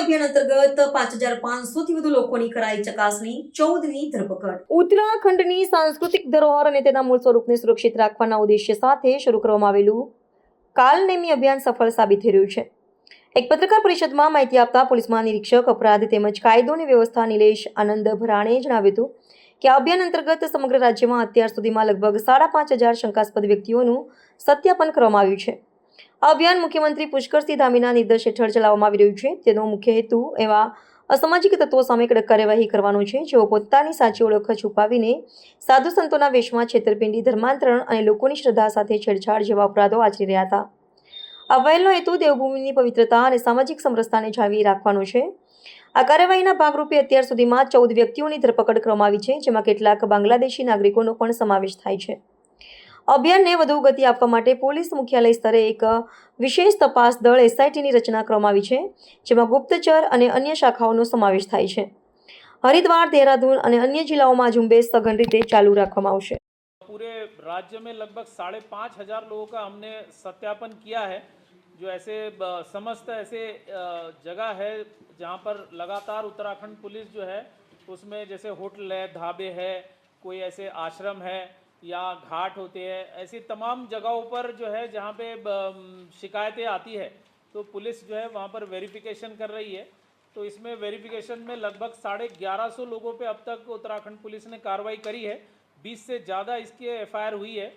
અભિયાન અંતર્ગત 5,500 થી વધુ લોકોની કરાઈ ચકાસણી, 14ની ધરપકડ. ઉત્તરાખંડની સાંસ્કૃતિક ધરોહર અને તેના મૂળ સ્વરૂપને સુરક્ષિત રાખવાના ઉદ્દેશ્ય સાથે શરૂ કરવામાં આવેલું કાલનેમી અભિયાન સફળ સાબિત થઈ રહ્યું છે. એક પત્રકાર પરિષદમાં માહિતી આપતા પોલીસ મહાનિરીક્ષક અપરાધ તેમજ કાયદો અને વ્યવસ્થા નિલેશ આનંદ ભરાણે જણાવ્યું હતું કે આ અભિયાન અંતર્ગત સમગ્ર રાજ્યમાં અત્યાર સુધીમાં લગભગ 5,500 શંકાસ્પદ વ્યક્તિઓનું સત્યાપન કરવામાં આવ્યું છે. આ અભિયાન મુખ્યમંત્રી પુષ્કરસિંહ ધામીના નિર્દેશ હેઠળ ચલાવવામાં આવી રહ્યું છે. તેનો મુખ્ય હેતુ એવા અસામાજિક તત્વો સામે કડક કાર્યવાહી કરવાનો છે જેઓ પોતાની સાચી ઓળખ છુપાવીને સાધુ સંતોના વેશમાં છેતરપિંડી, ધર્માંતરણ અને લોકોની શ્રદ્ધા સાથે છેડછાડ જેવા અપરાધો આચરી રહ્યા હતા. આ પહેલનો હેતુ દેવભૂમિની પવિત્રતા અને સામાજિક સમરસતાને જાળવી રાખવાનો છે. આ કાર્યવાહીના ભાગરૂપે અત્યાર સુધીમાં 14 વ્યક્તિઓની ધરપકડ કરવામાં આવી છે, જેમાં કેટલાક બાંગ્લાદેશી નાગરિકોનો પણ સમાવેશ થાય છે. અભિયાનને વધુ ગતિ આપવા માટે પોલીસ મુખ્યાલય સ્તરે એક વિશેષ તપાસ દળ એસઆઈટીની રચના કરવામાં આવી છે, જેમાં ગુપ્તચર અને અન્ય શાખાઓનો સમાવેશ થાય છે. હરિદ્વાર, देहरादून અને અન્ય જિલ્લાઓમાં ઝુંબેશ સઘન રીતે ચાલુ રાખવામાં આવશે. पूरे राज्य में लगभग 5,500 लोगों का हमने सत्यापन किया है, जो ऐसे समस्त ऐसे जगह है जहाँ पर लगातार उत्तराखंड पुलिस जो है उसमें जैसे होटल है, ढाबे है, कोई ऐसे आश्रम है या घाट होते हैं, ऐसी तमाम जगहों पर जो है जहाँ पे शिकायतें आती है तो पुलिस जो है वहाँ पर वेरिफिकेशन कर रही है. तो इसमें वेरिफिकेशन में लगभग 1,150 लोगों पे अब तक उत्तराखंड पुलिस ने कार्रवाई करी है. 20 से ज़्यादा इसकी एफआईआर हुई है.